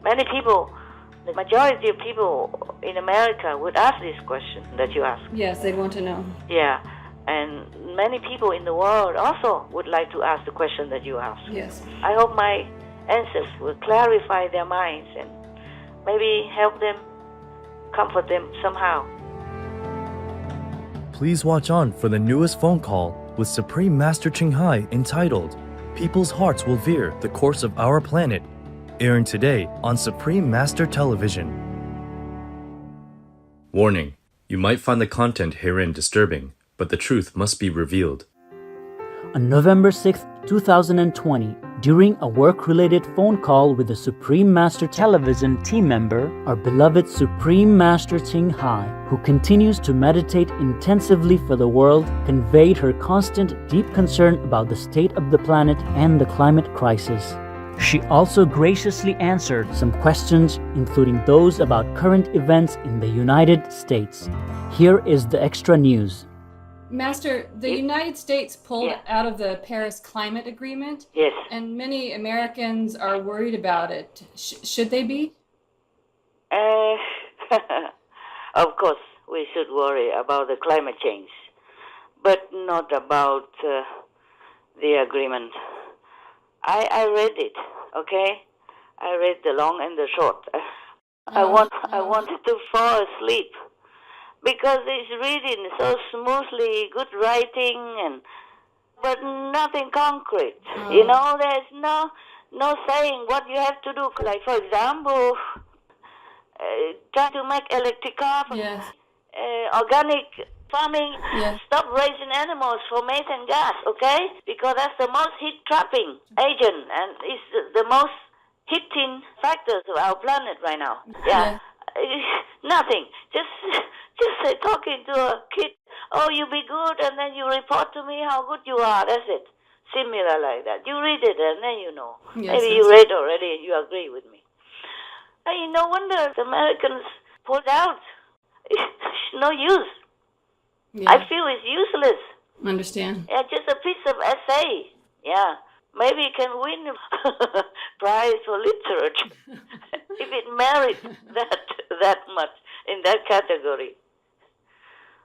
Many people, the majority of people in America would ask this question that you ask. Yes, they'd want to know. Yeah, and many people in the world also would like to ask the question that you ask. Yes. I hope my answers will clarify their minds and maybe help them, comfort them somehow. Please watch on for the newest phone call with Supreme Master Ching Hai entitled People's Hearts Will Veer the Course of Our Planet, airing today on Supreme Master Television. Warning: you might find the content herein disturbing, but the truth must be revealed. On November 6, 2020, during a work-related phone call with a Supreme Master Television team member, our beloved Supreme Master Ching Hai, who continues to meditate intensively for the world, conveyed her constant deep concern about the state of the planet and the climate crisis. She also graciously answered some questions, including those about current events in the United States. Here is the extra news. Master, the United States pulled out of the Paris Climate Agreement. Yes. And many Americans are worried about it. Should they be? Of course, we should worry about the climate change, but not about the agreement. I read it, okay? I read the long and the short. I wanted to fall asleep. Because it's reading so smoothly, good writing, but nothing concrete. You know, there's no saying what you have to do. Like, for example, try to make electric car, yes. Organic farming, yes. Stop raising animals for methane gas, okay? Because that's the most heat-trapping agent, and it's the most heating factors of our planet right now. Yeah. Nothing. Just say, talking to a kid, oh, you be good, and then you report to me how good you are. That's it. Similar like that. You read it, and then you know. Yes, maybe you read already, and you agree with me. Hey, no wonder the Americans pulled out. It's no use. Yeah. I feel it's useless. Understand. Yeah, just a piece of essay. Yeah. Maybe it can win a prize for literature if it merits that much in that category.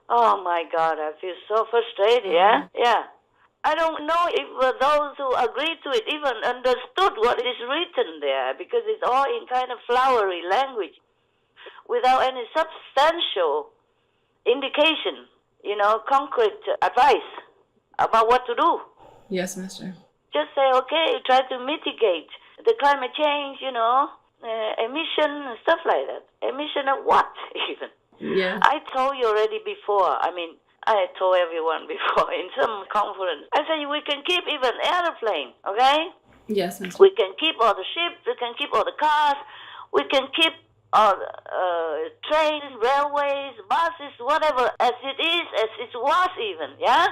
Oh my God, I feel so frustrated. Yeah, yeah. I don't know if those who agreed to it even understood what is written there, because it's all in kind of flowery language, without any substantial indication, concrete advice about what to do. Yes, Master. Just say, okay, try to mitigate the climate change, emission and stuff like that. Emission of what, even? Yeah. I told you already before. I told everyone before in some conference. I said we can keep even airplane, okay? Yes, Master. We can keep all the ships. We can keep all the cars. We can keep all the trains, railways, buses, whatever, as it is, as it was even, yeah?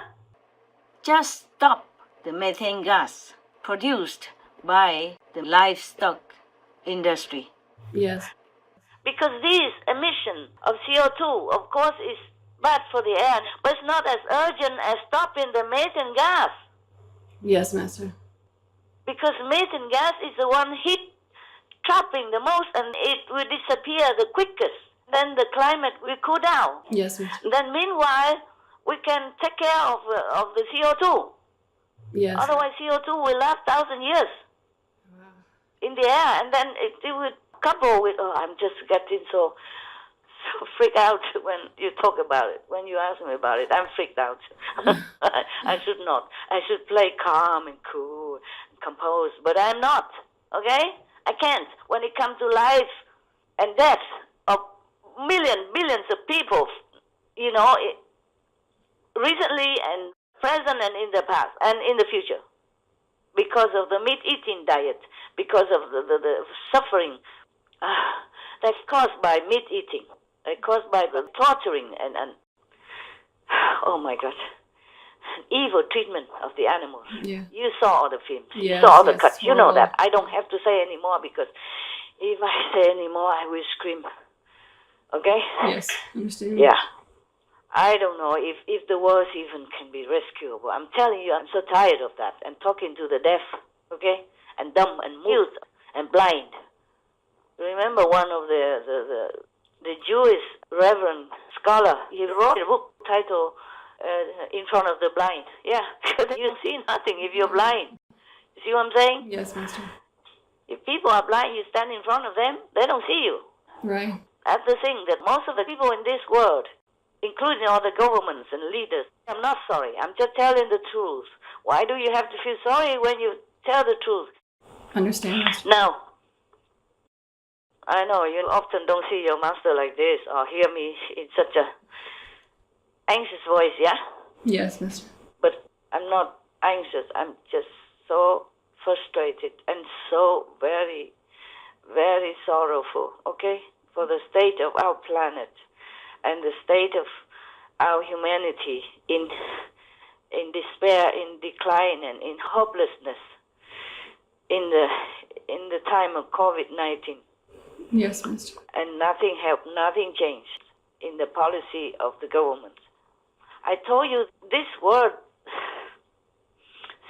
Just stop the methane gas produced by the livestock industry. Yes. Because this emission of CO2, of course, is bad for the air, but it's not as urgent as stopping the methane gas. Yes, Master. Because methane gas is the one heat trapping the most, and it will disappear the quickest. Then the climate will cool down. Yes, Master. Then meanwhile, we can take care of the CO2. Yes. Otherwise, CO2 will last 1,000 years in the air, and then it will couple with. Oh, I'm just getting so freaked out when you talk about it. When you ask me about it, I'm freaked out. I should not. I should play calm and cool, and composed, but I'm not. Okay, I can't. When it comes to life and death of billions of people, recently and present and in the past and in the future, because of the meat-eating diet, because of the suffering that's caused by meat-eating, caused by the torturing and oh my God, evil treatment of the animals. Yeah. You saw all the films. Yes, you saw all the cuts. You know well. that. I don't have to say anymore, because if I say anymore, I will scream. Okay? Yes, understand. Yeah. I don't know if the world even can be rescuable. I'm telling you, I'm so tired of that. And talking to the deaf, okay? And dumb and mute and blind. Remember one of the Jewish reverend scholar, he wrote a book titled In Front of the Blind. Yeah, you see nothing if you're blind. You see what I'm saying? Yes, Master. If people are blind, you stand in front of them, they don't see you. Right. That's the thing, that most of the people in this world, including all the governments and leaders, I'm not sorry. I'm just telling the truth. Why do you have to feel sorry when you tell the truth? Understand, Master. Now, I know you often don't see your master like this or hear me in such a anxious voice, yeah? Yes, Master. But I'm not anxious. I'm just so frustrated and so very, very sorrowful, okay? For the state of our planet and the state of our humanity in despair, in decline, and in hopelessness in the time of COVID-19. Yes, Master. And nothing helped, nothing changed in the policy of the government. I told you this word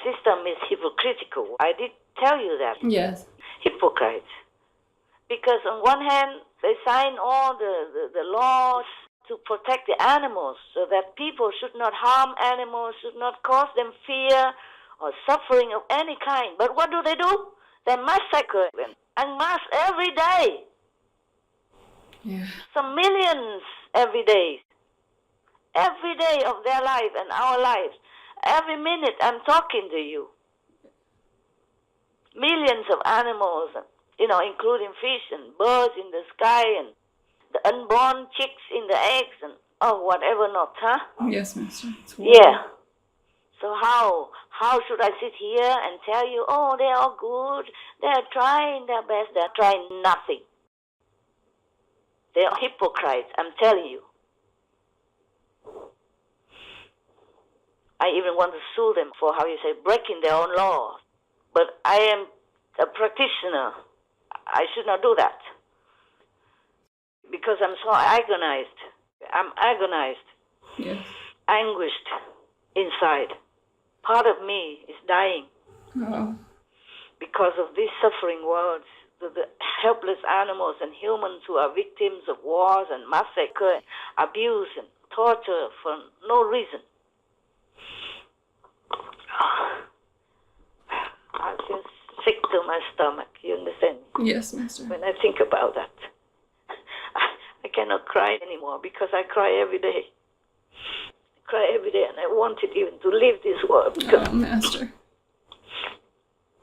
system is hypocritical. I did tell you that. Yes. Hypocrite. Because on one hand, they sign all the laws to protect the animals so that people should not harm animals, should not cause them fear or suffering of any kind. But what do? They massacre them en masse every day. Yeah. Some millions every day. Every day of their life and our lives. Every minute I'm talking to you. Millions of animals, including fish and birds in the sky and the unborn chicks in the eggs and whatever not, huh? Yes, Master. Yeah. So how should I sit here and tell you, they're all good, they're trying their best, they're trying nothing. They're hypocrites, I'm telling you. I even want to sue them for, breaking their own laws. But I am a practitioner. I should not do that. Because I'm so agonized. I'm agonized. Yes. Anguished inside. Part of me is dying. Oh. Because of these suffering worlds. The helpless animals and humans who are victims of wars and massacre, abuse and torture for no reason. I feel sick to my stomach, you understand? Yes, Master. When I think about that. I cannot cry anymore because I cry every day. I cry every day and I wanted even to leave this world because Master.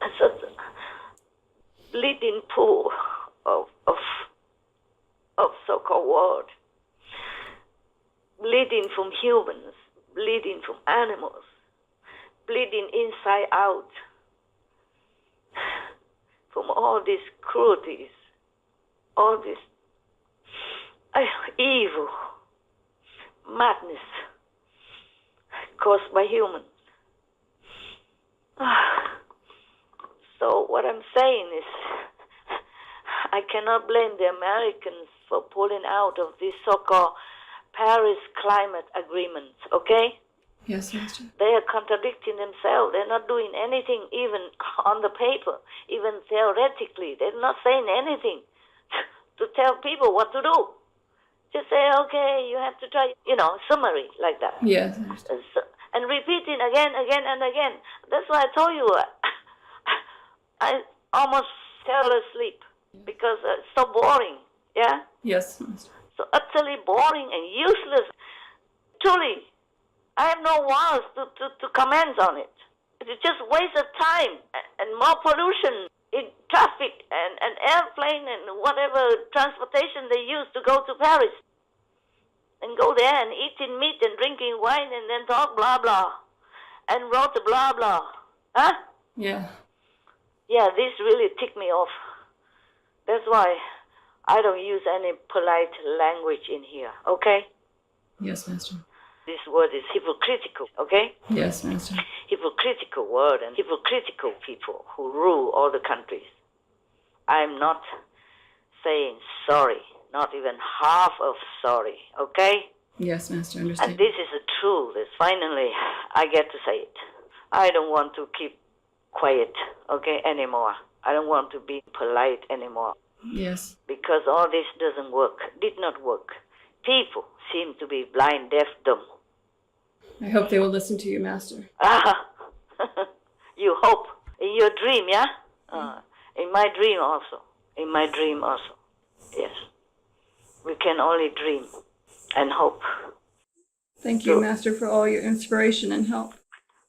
it's such a bleeding pool of so-called world. Bleeding from humans, bleeding from animals, bleeding inside out from all these cruelties, all this evil, madness caused by humans. So what I'm saying is, I cannot blame the Americans for pulling out of this so-called Paris Climate Agreement, okay? Yes, Master. They are contradicting themselves. They're not doing anything even on the paper, even theoretically. They're not saying anything to tell people what to do. Just say, okay, you have to try, summary like that. Yes, Master. And repeating again and again. That's why I told you, I almost fell asleep because it's so boring, yeah? Yes, Master. So utterly boring and useless. Truly, I have no words to comment on it. It's just waste of time and more pollution in traffic and airplane and whatever transportation they use to go to Paris. And go there and eating meat and drinking wine and then talk blah blah. And wrote blah blah. Huh? Yeah. Yeah, this really ticked me off. That's why I don't use any polite language in here, okay? Yes, Master. This word is hypocritical, okay? Yes, Master. Hypocritical word and hypocritical people who rule all the countries. I'm not saying sorry, not even half of sorry, okay? Yes, Master, understand. And this is the truth. Finally, I get to say it. I don't want to keep quiet, okay, anymore. I don't want to be polite anymore. Yes. Because all this doesn't work, did not work. People seem to be blind, deaf, dumb. I hope they will listen to you, Master. You hope. In your dream, yeah? In my dream also. In my dream also. Yes. We can only dream and hope. Thank you, Master, for all your inspiration and help.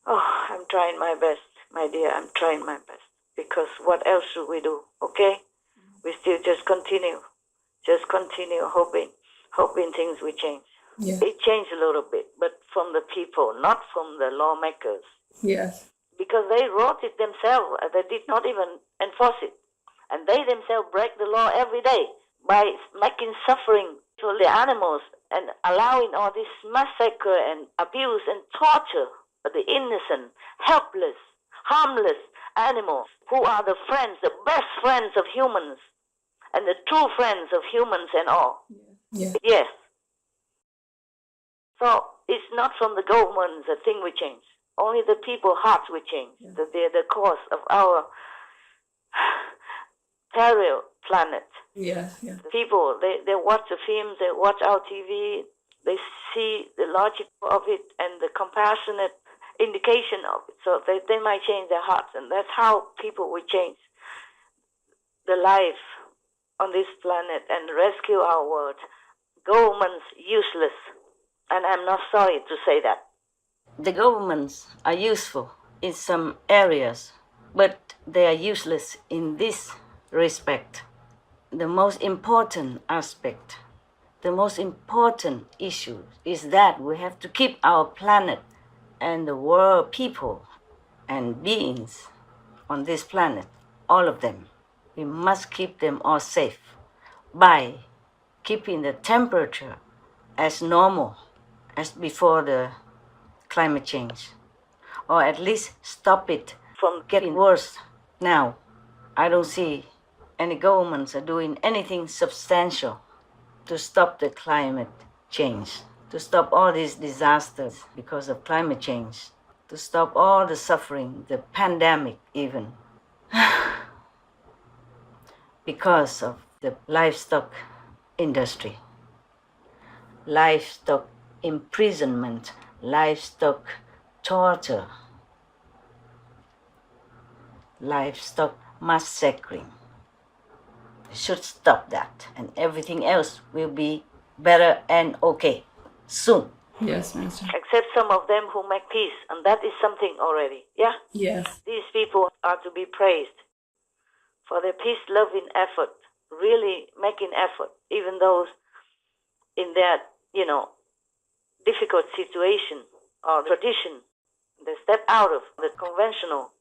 Oh, I'm trying my best, my dear. I'm trying my best. Because what else should we do, okay? We still just continue. Just continue hoping things will change. Yeah. It changed a little bit, but from the people, not from the lawmakers. Yes. Because they wrote it themselves. They did not even enforce it. And they themselves break the law every day by making suffering to the animals and allowing all this massacre and abuse and torture of the innocent, helpless, harmless animals who are the friends, the best friends of humans and the true friends of humans and all. Yeah. Yes. So it's not from the government the thing will change. Only the people's hearts will change. Yeah. They're the cause of our terror planet. Yeah, yeah. The people, they watch the films, they watch our TV, they see the logic of it and the compassionate indication of it. So they might change their hearts, and that's how people will change the life on this planet and rescue our world. Governments useless, and I'm not sorry to say that. The governments are useful in some areas, but they are useless in this respect. The most important aspect, the most important issue is that we have to keep our planet and the world, people and beings on this planet, all of them. We must keep them all safe by keeping the temperature as normal as before the climate change, or at least stop it from getting worse. Now, I don't see any governments are doing anything substantial to stop the climate change, to stop all these disasters because of climate change, to stop all the suffering, the pandemic even, because of the livestock industry, livestock imprisonment, livestock torture, livestock massacring. Should stop that, and everything else will be better and okay soon. Yes, Master. Except some of them who make peace, and that is something already. Yeah? Yes. These people are to be praised for their peace-loving effort, really making effort, even those in their, difficult situation or tradition. They step out of the conventional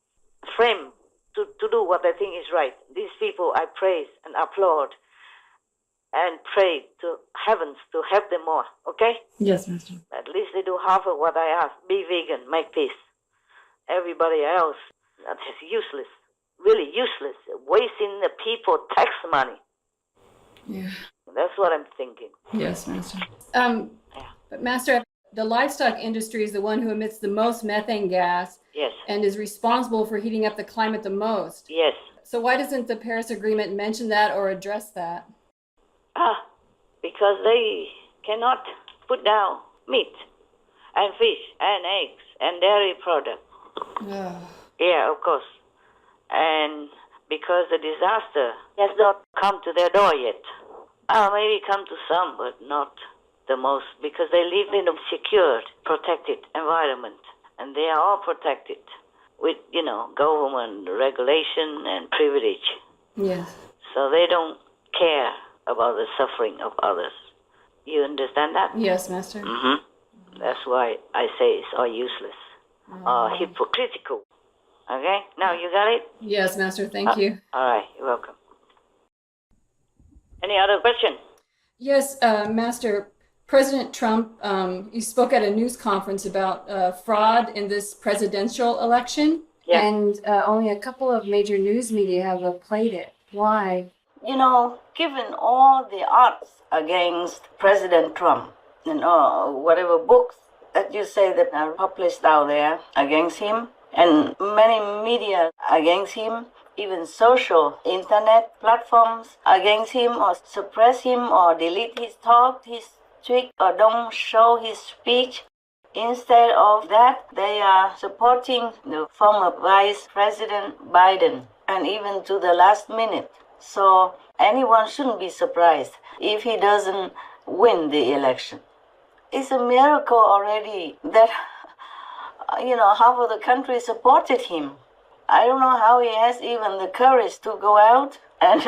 frame to do what I think is right. These people I praise and applaud and pray to heavens to help them more, okay? Yes, Master. At least they do half of what I ask. Be vegan, make peace. Everybody else, that is useless, really useless, wasting the people tax money. Yeah. That's what I'm thinking. Yes, Master. But Master, the livestock industry is the one who emits the most methane gas. Yes. And is responsible for heating up the climate the most. Yes. So why doesn't the Paris Agreement mention that or address that? Because they cannot put down meat and fish and eggs and dairy products. Yeah, of course. And because the disaster has not come to their door yet. Maybe come to some, but not the most, because they live in a secured, protected environment. And they are all protected with, government regulation and privilege. Yes. So they don't care about the suffering of others. You understand that? Yes, Master. Mm-hmm. That's why I say it's all useless, hypocritical. Okay? Now you got it? Yes, Master. Thank you. All right. You're welcome. Any other question? Yes, Master. President Trump, he spoke at a news conference about fraud in this presidential election. Yeah. And only a couple of major news media have played it. Why? Given all the odds against President Trump, whatever books that you say that are published out there against him, and many media against him, even social internet platforms against him or suppress him or delete his talk, his tweet, or don't show his speech. Instead of that, they are supporting the former Vice President Biden, and even to the last minute. So anyone shouldn't be surprised if he doesn't win the election. It's a miracle already that, half of the country supported him. I don't know how he has even the courage to go out and,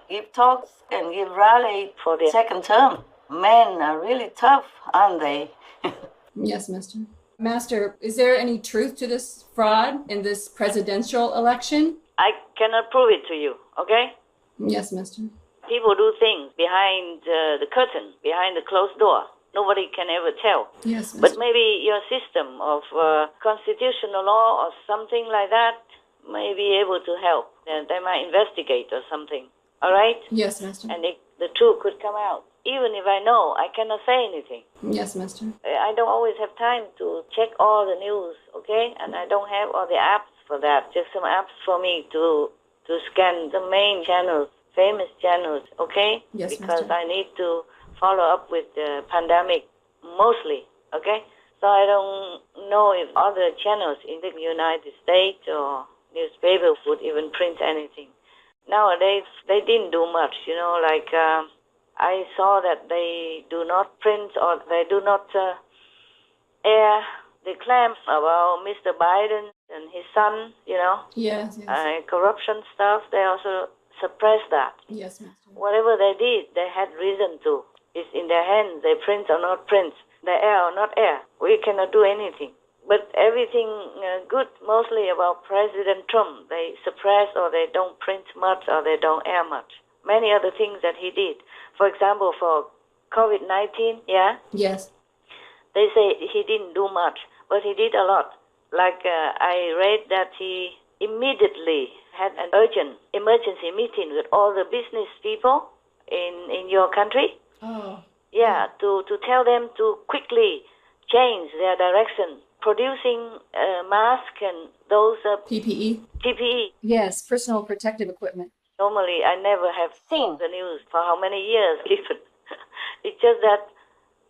give talks and give rally for the second term. Men are really tough, aren't they? Yes, Master. Master, is there any truth to this fraud in this presidential election? I cannot prove it to you, okay? Yes, Master. People do things behind the curtain, behind the closed door. Nobody can ever tell. Yes, Master. But maybe your system of constitutional law or something like that may be able to help. They might investigate or something, all right? Yes, Master. And the truth could come out. Even if I know, I cannot say anything. Yes, Master. I don't always have time to check all the news, okay? And I don't have all the apps for that. Just some apps for me to scan the main channels, famous channels, okay? Yes, because Master. I need to follow up with the pandemic mostly, okay? So I don't know if other channels in the United States or newspapers would even print anything. Nowadays, they didn't do much, I saw that they do not print or they do not air the claims about Mr. Biden and his son, Yes, corruption stuff. They also suppress that. Yes, Master. Whatever they did, they had reason to. It's in their hands. They print or not print. They air or not air. We cannot do anything. But everything good, mostly about President Trump. They suppress or they don't print much or they don't air much. Many other things that he did. For example, for COVID-19, Yes. they say he didn't do much, but he did a lot. Like I read that he immediately had an urgent emergency meeting with all the business people in your country. Oh. Yeah, to tell them to quickly change their direction, producing masks and those PPE? PPE. Yes, personal protective equipment. Normally, I never have seen the news for how many years even. It's just that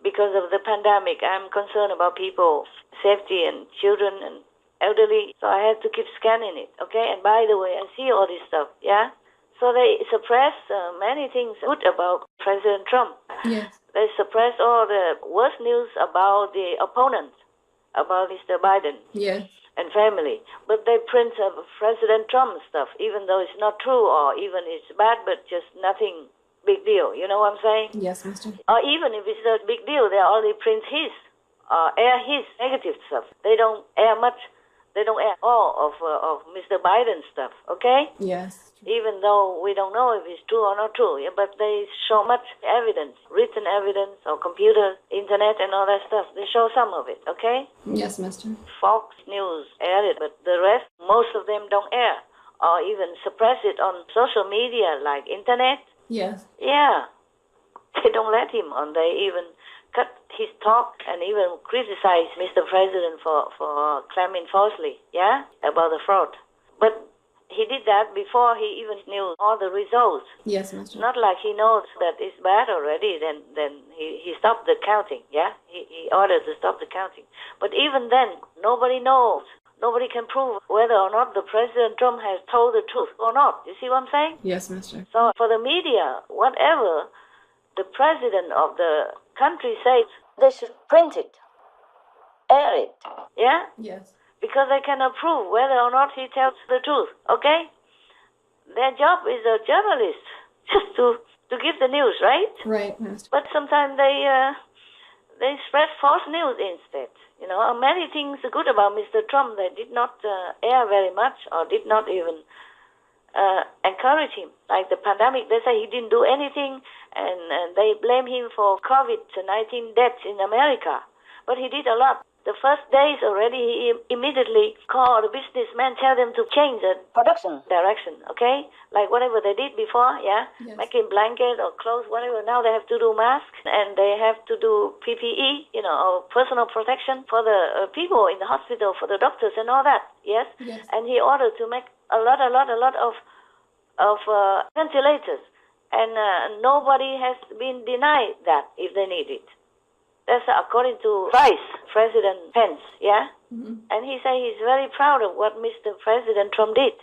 because of the pandemic, I'm concerned about people's safety and children and elderly, so I had to keep scanning it, okay? And by the way, I see all this stuff, yeah? So they suppress many things good about President Trump. Yes. They suppress all the worst news about the opponent, about Mr. Biden. Yes. And family, but they print President Trump stuff, even though it's not true or even it's bad, but just nothing big deal. You know what I'm saying? Yes, Master. Or even if it's a big deal, they only print his, air his negative stuff. They don't air much. They don't air all of Mr. Biden's stuff. Okay? Yes. Even though we don't know if it's true or not true, but they show much evidence, written evidence or computer, internet and all that stuff. They show some of it, okay? Yes, Master. Fox News air it, but the rest, most of them don't air or even suppress it on social media like internet. Yes. Yeah, they don't let him on. They even cut his talk and even criticize Mr. President for claiming falsely, about the fraud. But he did that before he even knew all the results. Yes, Master. Not like he knows that it's bad already, then he stopped the counting, He ordered to stop the counting. But even then, nobody knows. Nobody can prove whether or not the President Trump has told the truth or not. You see what I'm saying? Yes, Master. So for the media, whatever the president of the country says, they should print it, air it, Yes. because they cannot prove whether or not he tells the truth, okay? Their job is a journalist, just to give the news, right? Right, Master. But sometimes they spread false news instead. Many things are good about Mr. Trump. They did not air very much or did not even encourage him. Like the pandemic, they say he didn't do anything, and they blame him for COVID-19 deaths in America. But he did a lot. The first days already, he immediately called the businessmen, tell them to change the production direction, okay? Like whatever they did before, yeah? Yes. Making blanket or clothes, whatever. Now they have to do masks and they have to do PPE, or personal protection for the people in the hospital, for the doctors and all that, yes? Yes. And he ordered to make a lot of ventilators. And nobody has been denied that if they need it. That's according to Vice President Pence, yeah? Mm-hmm. And he said he's very proud of what Mr. President Trump did.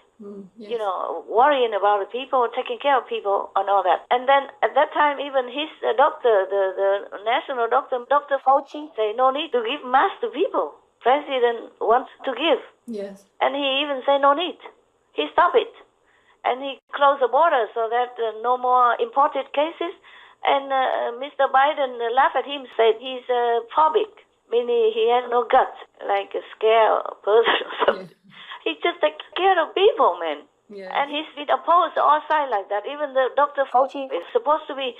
Yes. Worrying about the people, taking care of people and all that. And then at that time, even his doctor, the national doctor, Dr. Fauci, said no need to give masks to people. President wants to give. Yes. And he even said no need. He stopped it. And he closed the border so that no more imported cases. And Mr. Biden laughed at him, said he's phobic, meaning he has no guts, like a scare person or something. Yeah. He just takes care of people, man. Yeah. And he's been opposed to all sides like that. Even the Dr. Fauci is supposed to be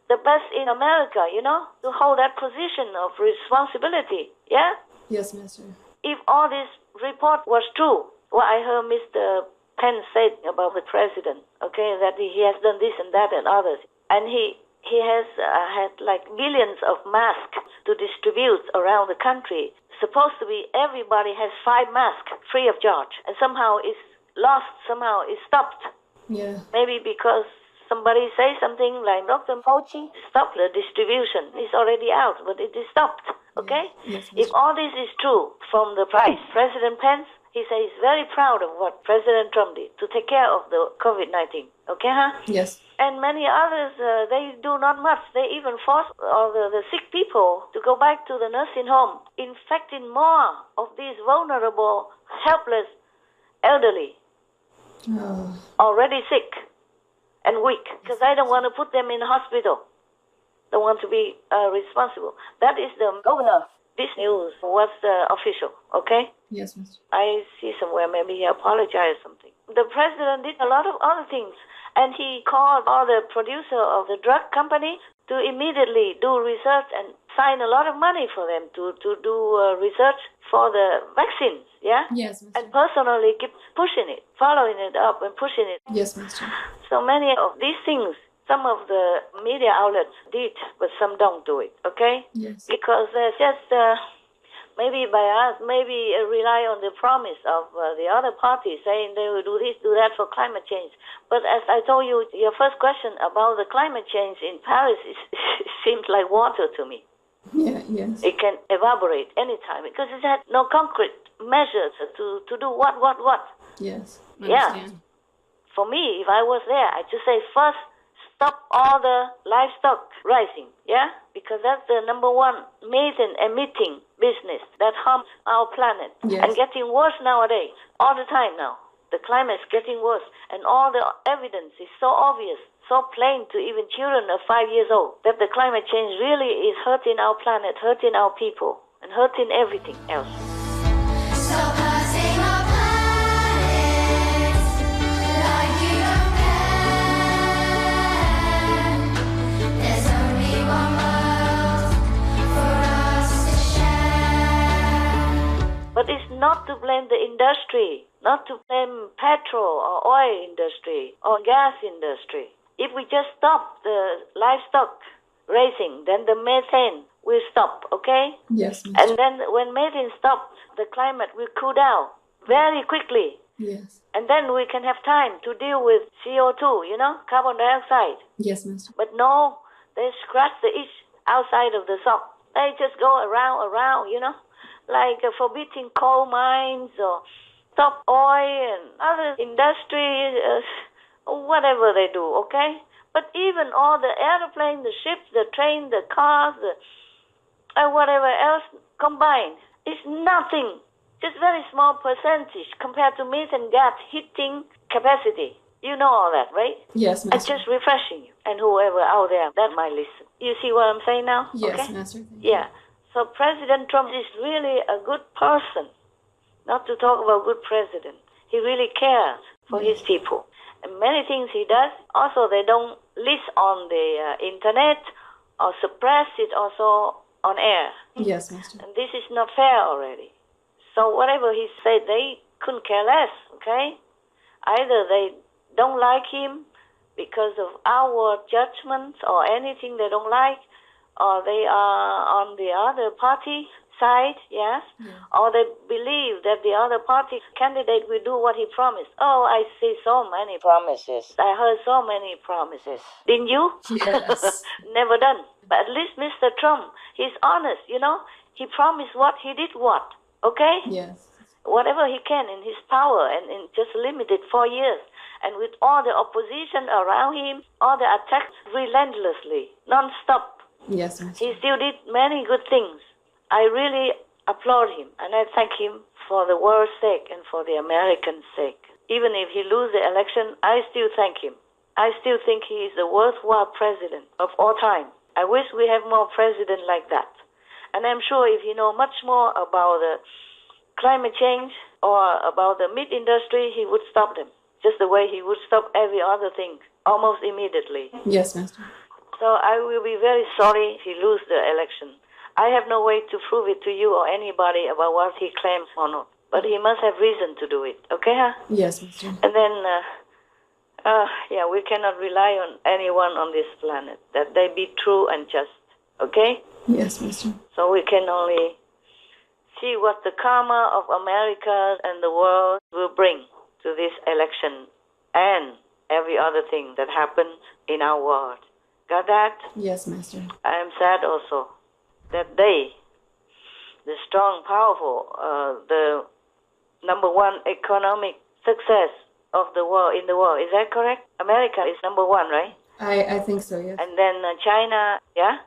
the best in America, to hold that position of responsibility. Yeah? Yes, Master. If all this report was true, what I heard Mr. Pence said about the president, okay, that he has done this and that and others, and he has had like millions of masks to distribute around the country. Supposed to be everybody has 5 masks free of charge, and somehow it's lost, somehow it's stopped. Yeah. Maybe because somebody say something like Dr. Fauci stopped the distribution. It's already out, but it is stopped. Okay? Yeah. Yes, if all this is true from the Vice President Pence, he says he's very proud of what President Trump did to take care of the COVID-19. Okay, huh? Yes. And many others, they do not much. They even force all the sick people to go back to the nursing home, infecting more of these vulnerable, helpless, elderly, already sick and weak, because I don't want to put them in the hospital. Don't want to be responsible. That is the governor. This news was official, okay? Yes, Mr. I see somewhere maybe he apologized or something. The president did a lot of other things, and he called all the producer of the drug company to immediately do research and sign a lot of money for them to do research for the vaccines, yeah? Yes, Mr. And personally keep pushing it, following it up and pushing it. Yes, Mr. So many of these things, some of the media outlets did, but some don't do it, okay? Yes. Because they're just, maybe by us, maybe rely on the promise of the other parties saying they will do this, do that for climate change. But as I told you, your first question about the climate change in Paris seems like water to me. Yeah, yes. It can evaporate anytime because it had no concrete measures to do what. Yes. Yeah. For me, if I was there, I'd just say first, stop all the livestock rising, yeah? Because that's the number one methane emitting business that harms our planet. Yes. And getting worse nowadays, all the time now. The climate's getting worse, and all the evidence is so obvious, so plain to even children of 5 years old, that the climate change really is hurting our planet, hurting our people, and hurting everything else. But it's not to blame the industry, not to blame petrol or oil industry or gas industry. If we just stop the livestock raising, then the methane will stop, okay? Yes, Mr. And then when methane stops, the climate will cool down very quickly. Yes. And then we can have time to deal with CO2, carbon dioxide. Yes, Mr. But no, they scratch the itch outside of the sock. They just go around, like forbidding coal mines or stop oil and other industries, whatever they do, okay? But even all the airplanes, the ships, the train, the cars, whatever else combined, is nothing. Just very small percentage compared to methane gas heating capacity. You know all that, right? Yes, Master. I'm just refreshing you and whoever out there that might listen. You see what I'm saying now? Yes, okay? Master. Yeah. So President Trump is really a good person. Not to talk about good president. He really cares for his people. And many things he does, also they don't list on the internet or suppress it also on air. Yes, Master. And this is not fair already. So whatever he said, they couldn't care less, okay? Either they don't like him because of our judgments or anything they don't like, or they are on the other party side, yes? Yeah. Or they believe that the other party candidate will do what he promised. Oh, I see so many promises. I heard so many promises. Didn't you? Yes. Never done. But at least Mr. Trump, he's honest, you know? He promised what, he did what, okay? Yes. Whatever he can in his power, and in just limited 4 years. And with all the opposition around him, all the attacks relentlessly, non-stop. Yes, Master. He still did many good things. I really applaud him, and I thank him for the world's sake and for the American sake. Even if he loses the election, I still thank him. I still think he is a worthwhile president of all time. I wish we have more presidents like that. And I'm sure if he knows much more about the climate change or about the meat industry, he would stop them, just the way he would stop every other thing, almost immediately. Yes, Master. So I will be very sorry if he loses the election. I have no way to prove it to you or anybody about what he claims or not. But he must have reason to do it. Okay, huh? Yes, Master. And then, we cannot rely on anyone on this planet, that they be true and just. Okay? Yes, Master. So we can only see what the karma of America and the world will bring to this election and every other thing that happens in our world. Got that? Yes, Master. I am sad also that they, the strong, powerful, the number one economic success of the world, in the world, is that correct? America is number one, right? I think so, yes. And then China, yeah?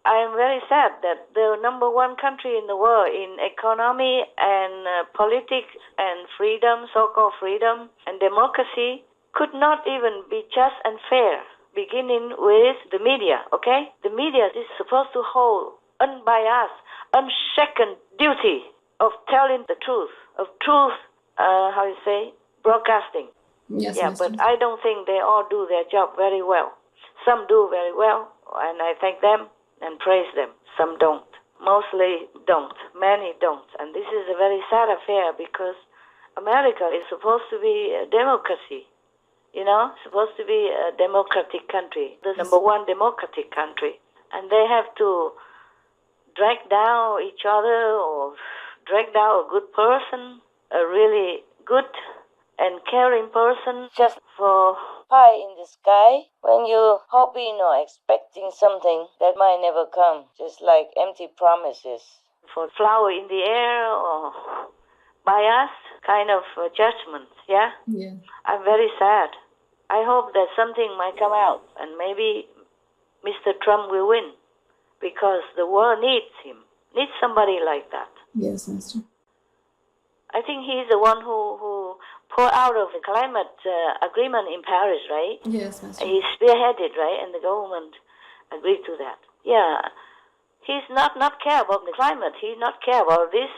I am very sad that the number one country in the world in economy and politics and freedom, so-called freedom and democracy, could not even be just and fair, beginning with the media, okay? The media is supposed to hold unbiased, unshaken duty of telling the truth, broadcasting. Yes, yeah, Master. but I don't think they all do their job very well. Some do very well, and I thank them and praise them. Some don't. Mostly don't. Many don't. And this is a very sad affair because America is supposed to be a democracy, you know, supposed to be a democratic country, the number one democratic country. And they have to drag down each other or drag down a good person, a really good and caring person, just for pie in the sky when you're hoping or expecting something that might never come, just like empty promises. For flower in the air or biased kind of judgment, yeah? Yeah. I'm very sad. I hope that something might come out and maybe Mr. Trump will win because the world needs him, needs somebody like that. Yes, Master. I think he's the one who pulled out of the climate agreement in Paris, right? Yes, Master. He spearheaded, right? And the government agreed to that. Yeah. He's not care about the climate. He's not care about this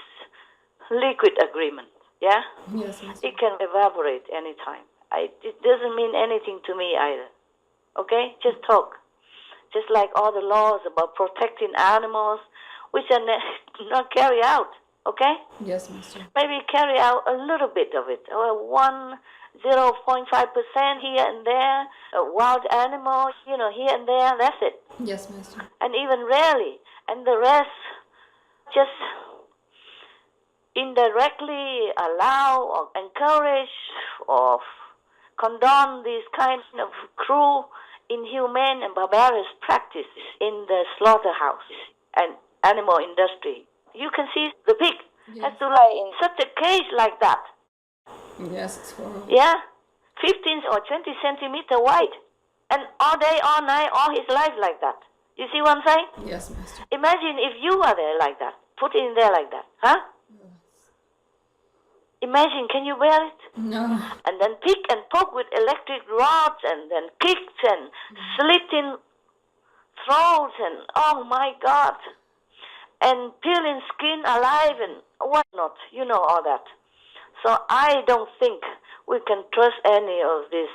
liquid agreement. Yeah? Yes, Master. It can evaporate anytime. It doesn't mean anything to me either. Okay? Just talk. Just like all the laws about protecting animals, which are not carried out. Okay? Yes, Master. Maybe carry out a little bit of it. 0.5% here and there. A wild animal, you know, here and there. That's it. Yes, Master. And even rarely. And the rest just indirectly allow or encourage or condone these kinds of cruel, inhumane and barbarous practices in the slaughterhouse and animal industry. You can see the pig has to lie in such a cage like that. Yes, it's horrible. Yeah? 15 or 20 centimeter wide. And all day, all night, all his life like that. You see what I'm saying? Yes, Master. Imagine if you are there like that. Put it in there like that. Huh? Yes. Imagine, can you bear it? No. And then pick and poke with electric rods and then kicks and slitting throats and oh my God. And peeling skin alive and whatnot. You know all that. So I don't think we can trust any of this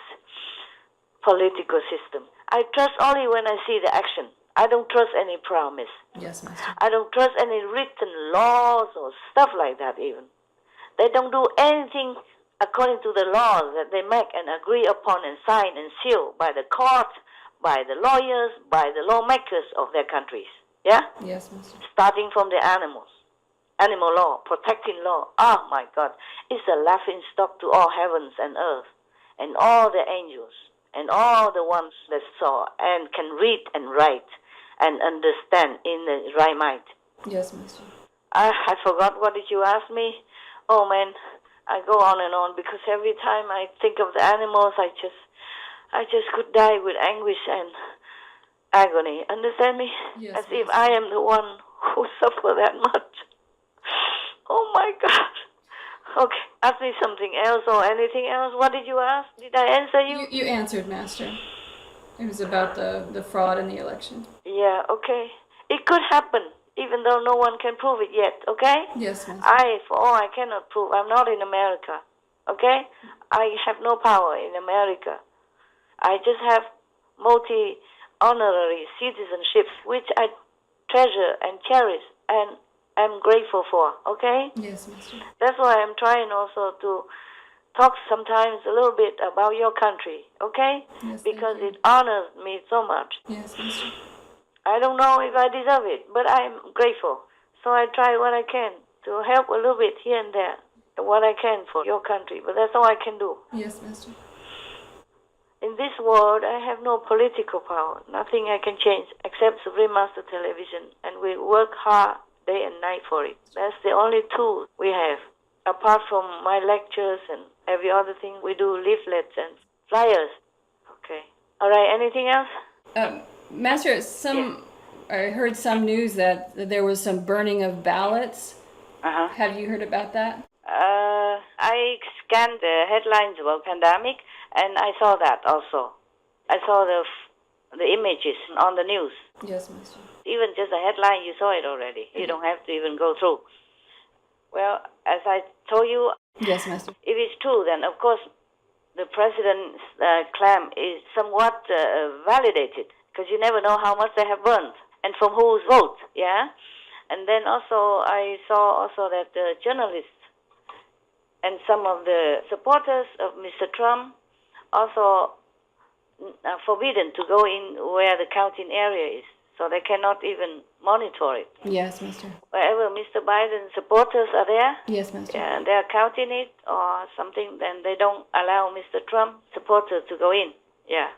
political system. I trust only when I see the action. I don't trust any promise. Yes, Master. I don't trust any written laws or stuff like that even. They don't do anything according to the laws that they make and agree upon and sign and seal by the court, by the lawyers, by the lawmakers of their countries. Yeah? Yes, Master. Starting from the animals. Animal law, protecting law. Oh my God. It's a laughing stock to all heavens and earth and all the angels and all the ones that saw and can read and write and understand in the right mind. Yes, Master. I forgot, what did you ask me? Oh man, I go on and on because every time I think of the animals, I just could die with anguish and agony. Understand me? Yes, As if I am the one who suffer that much. Oh my God. Okay, ask me something else or anything else. What did you ask? Did I answer you? You answered, Master. It was about the fraud in the election. Yeah, okay. It could happen, even though no one can prove it yet, okay? Yes, Master. For all I cannot prove, I'm not in America, okay? I have no power in America. I just have multi-honorary citizenship, which I treasure and cherish and am grateful for, okay? Yes, Master. That's why I'm trying also to talk sometimes a little bit about your country, okay? Yes, because thank you. it honors me so much. Yes, Master. I don't know if I deserve it, but I'm grateful. So I try what I can to help a little bit here and there, what I can for your country, but that's all I can do. Yes, Master. In this world, I have no political power. Nothing I can change except Supreme Master Television, and we work hard day and night for it. That's the only tool we have. Apart from my lectures and every other thing, we do leaflets and flyers. Okay. All right, anything else? Master, I heard some news that there was some burning of ballots. Uh-huh. Have you heard about that? I scanned the headlines about pandemic, and I saw that also. I saw the images on the news. Yes, Master. Even just a headline, you saw it already. You don't have to even go through. Well, as I told you, Yes, Master. if it's true, then of course the president's claim is somewhat validated, because you never know how much they have burned and from whose vote, yeah? And then also I saw also that the journalists and some of the supporters of Mr. Trump also are forbidden to go in where the counting area is, so they cannot even monitor it. Yes, Master. Wherever Mr. Biden's supporters are there, Yes, Master. and they're counting it or something, then they don't allow Mr. Trump supporters to go in. Yeah.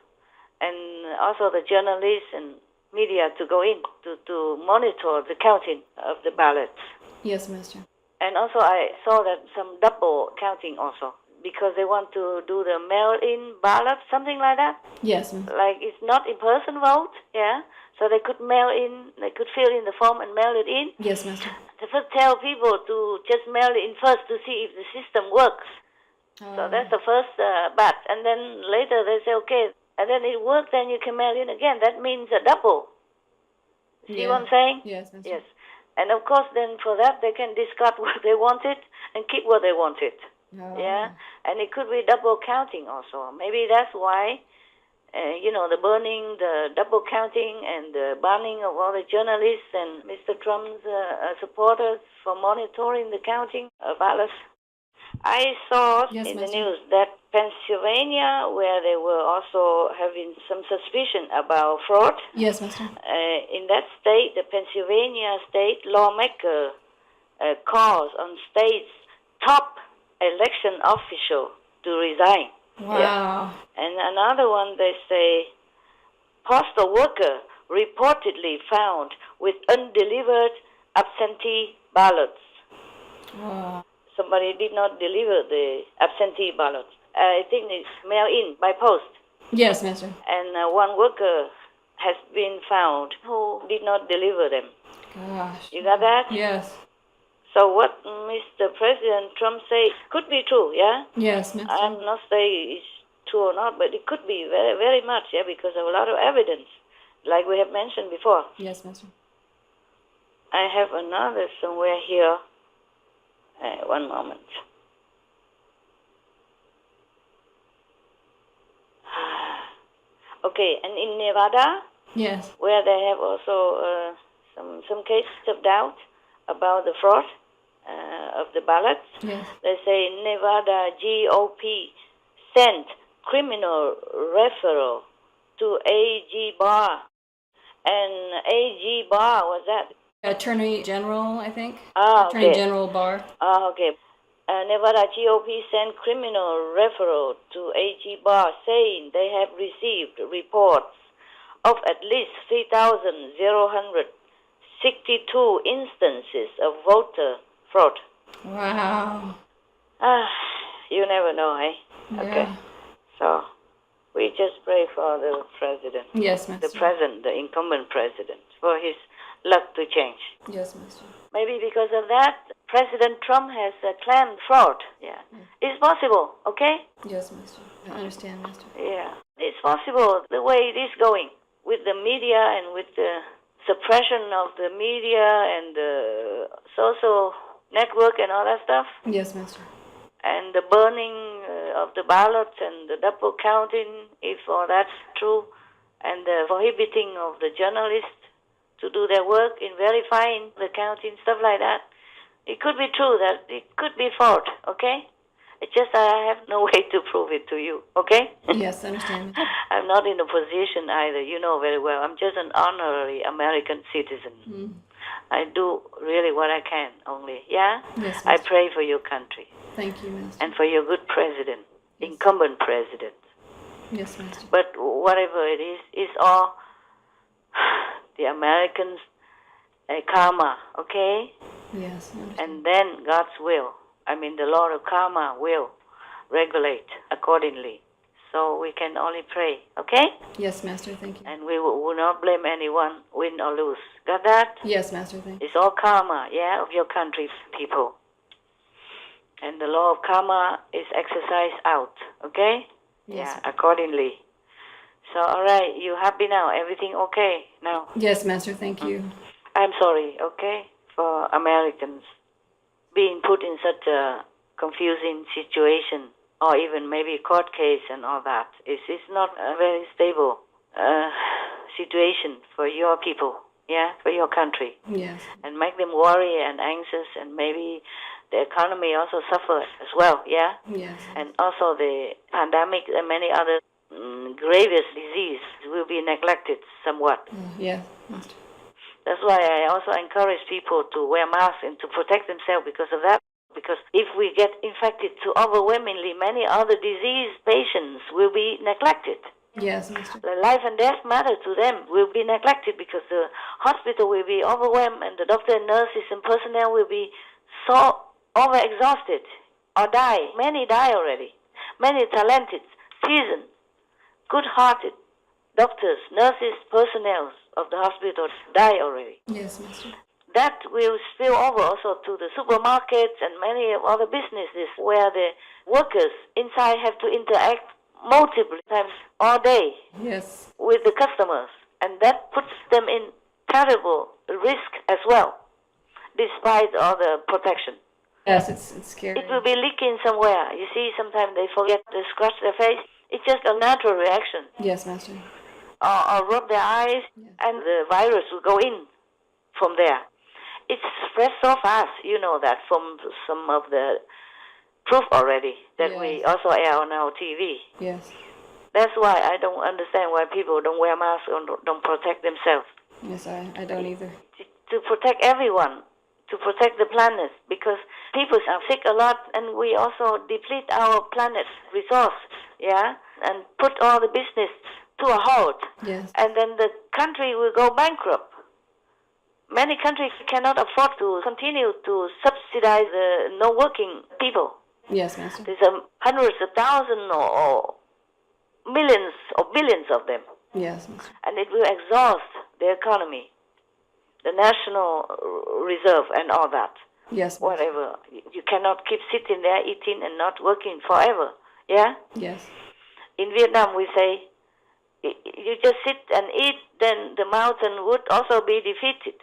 And also the journalists and media to go in to monitor the counting of the ballots. Yes, Master. And also I saw that some double counting also, because they want to do the mail-in ballot, something like that. Yes, Master. Like it's not in-person vote, yeah? So they could fill in the form and mail it in. Yes, Master. They first tell people to just mail it in first to see if the system works. So that's the first batch. And then later they say, okay, and then it works, then you can mail in again. That means a double. See what I'm saying? Yes, Master. Yes. And of course, then for that, they can discard what they wanted and keep what they wanted. Oh. Yeah? And it could be double counting also. Maybe that's why, the burning, the double counting, and the banning of all the journalists and Mr. Trump's supporters for monitoring the counting of ballots. I saw Yes, in the Master. news that Pennsylvania, where they were also having some suspicion about fraud, Yes, Master. in that state, the Pennsylvania state lawmaker calls on state's top election official to resign. Wow. Yeah. And another one, they say, postal worker reportedly found with undelivered absentee ballots. Wow. Somebody did not deliver the absentee ballots. I think it's mail in by post. Yes, Master. And one worker has been found who did not deliver them. Gosh. You got that? Yes. So what Mr. President Trump says could be true, yeah? Yes, Master. I'm not saying it's true or not, but it could be very, very much, yeah, because of a lot of evidence, like we have mentioned before. Yes, Master. I have another somewhere here. One moment. Okay, and in Nevada, Yes. where they have also some cases of doubt about the fraud of the ballots. Yes. They say Nevada GOP sent criminal referral to AG Barr. And AG Barr, was that? Attorney General, I think. Ah, Attorney okay. General Barr. Ah, okay. Nevada GOP sent criminal referral to AG Barr saying they have received reports of at least 3,062 instances of voter fraud. Wow. You never know, eh? Yeah. Okay. So we just pray for the president. Yes, Master. The incumbent president, for his luck to change. Yes, Master. Maybe because of that, President Trump has claimed fraud. Yeah. It's possible, okay? Yes, Master. I understand, Master. Yeah. It's possible the way it is going with the media and with the suppression of the media and the social network and all that stuff. Yes, Master. And the burning of the ballots and the double counting, if all that's true, and the prohibiting of the journalists to do their work in verifying the counting, stuff like that. It could be true that it could be fraud, okay? It's just I have no way to prove it to you, okay? Yes, I understand. I'm not in a position either, you know very well. I'm just an honorary American citizen. I do really what I can only, yeah? Yes, I Master. pray for your country. Thank you, Master. And for your good president, incumbent president. Yes, Master. But whatever it is, it's all the Americans' karma, okay? Yes, I understand. And then God's will. I mean, the Lord of karma will regulate accordingly. So we can only pray, okay? Yes, Master. Thank you. And we will not blame anyone, win or lose. Got that? Yes, Master. Thank you. It's all karma, yeah, of your country people. And the law of karma is exercised out, okay? Yes. Yeah, accordingly. So, all right, you happy now? Everything okay now? Yes, Master. Thank you. I'm sorry, okay, for Americans being put in such a confusing situation, or even maybe court case and all that. It's not a very stable situation for your people, yeah, for your country. Yes. And make them worry and anxious, and maybe the economy also suffers as well, yeah? Yes. And also the pandemic and many other grievous disease will be neglected somewhat. Yes, Master. That's why I also encourage people to wear masks and to protect themselves because of that. Because if we get infected to overwhelmingly many other disease patients will be neglected. Yes, Master. The life and death matter to them will be neglected because the hospital will be overwhelmed and the doctor and nurses and personnel will be so overexhausted or die. Many die already. Many talented, seasoned, good-hearted doctors, nurses, personnel of the hospital die already. Yes, Master. That will spill over also to the supermarkets and many other businesses where the workers inside have to interact multiple times all day Yes. with the customers. And that puts them in terrible risk as well, despite all the protection. Yes, it's scary. It will be leaking somewhere. You see, sometimes they forget to scratch their face. It's just a natural reaction. Yes, Master. Or rub their eyes, and the virus will go in from there. It spreads so fast, you know that from some of the proof already that we also air on our TV. Yes. That's why I don't understand why people don't wear masks or don't protect themselves. Yes, I don't either. To protect everyone, to protect the planet, because people are sick a lot, and we also deplete our planet's resource, yeah, and put all the business to a halt. Yes. And then the country will go bankrupt. Many countries cannot afford to continue to subsidize the no-working people. Yes, Master. There's hundreds of thousands or millions or billions of them. Yes, Master. And it will exhaust the economy, the national reserve and all that. Yes, Master. Whatever. You cannot keep sitting there eating and not working forever. Yeah? Yes. In Vietnam we say, you just sit and eat, then the mountain would also be defeated.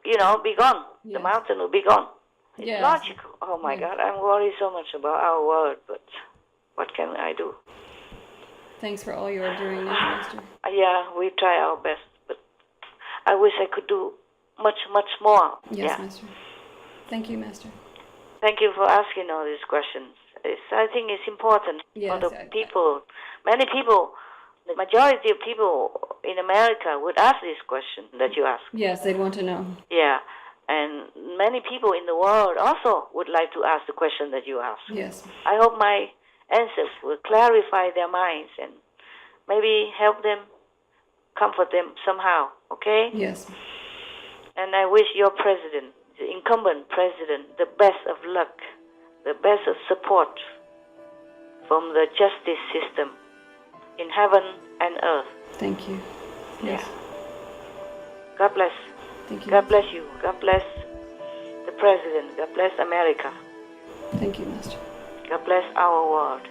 You know, be gone. Yes. The mountain will be gone. It's Yes. logical. Oh my God, I'm worried so much about our world, but what can I do? Thanks for all you are doing now, Master. Yeah, we try our best, but I wish I could do much, much more. Yes, Master. Thank you, Master. Thank you for asking all these questions. I think it's important Yes, for the people. Many people, the majority of people in America would ask this question that you ask. Yes, they'd want to know. Yeah, and many people in the world also would like to ask the question that you ask. Yes. I hope my answers will clarify their minds and maybe help them, comfort them somehow, okay? Yes. And I wish your president, the incumbent president, the best of luck, the best of support from the justice system in heaven and earth. Thank you. Yes. Yeah. God bless. Thank you. God bless you. God bless the president. God bless America. Thank you, Master. God bless our world.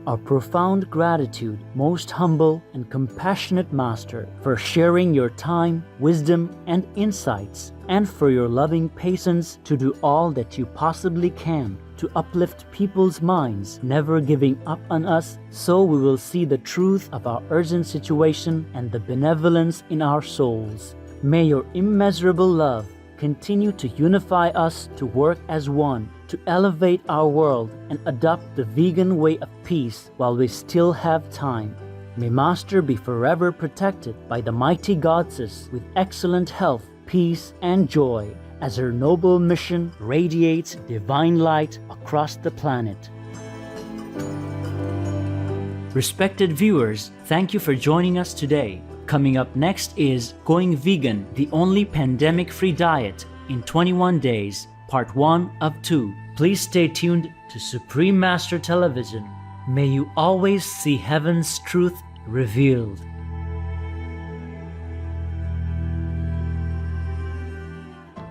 Our profound gratitude, most humble and compassionate Master, for sharing your time, wisdom, and insights, and for your loving patience to do all that you possibly can to uplift people's minds, never giving up on us, so we will see the truth of our urgent situation and the benevolence in our souls. May your immeasurable love continue to unify us to work as one, to elevate our world and adopt the vegan way of peace while we still have time. May Master be forever protected by the mighty goddess with excellent health, peace, and joy as her noble mission radiates divine light across the planet. Respected viewers, thank you for joining us today. Coming up next is Going Vegan, the only pandemic-free diet in 21 days, part 1 of 2. Please stay tuned to Supreme Master Television. May you always see heaven's truth revealed.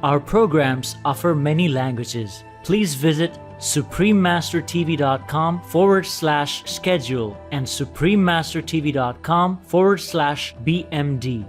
Our programs offer many languages. Please visit SupremMasterTV.com/schedule and SupremMasterTV.com/BMD.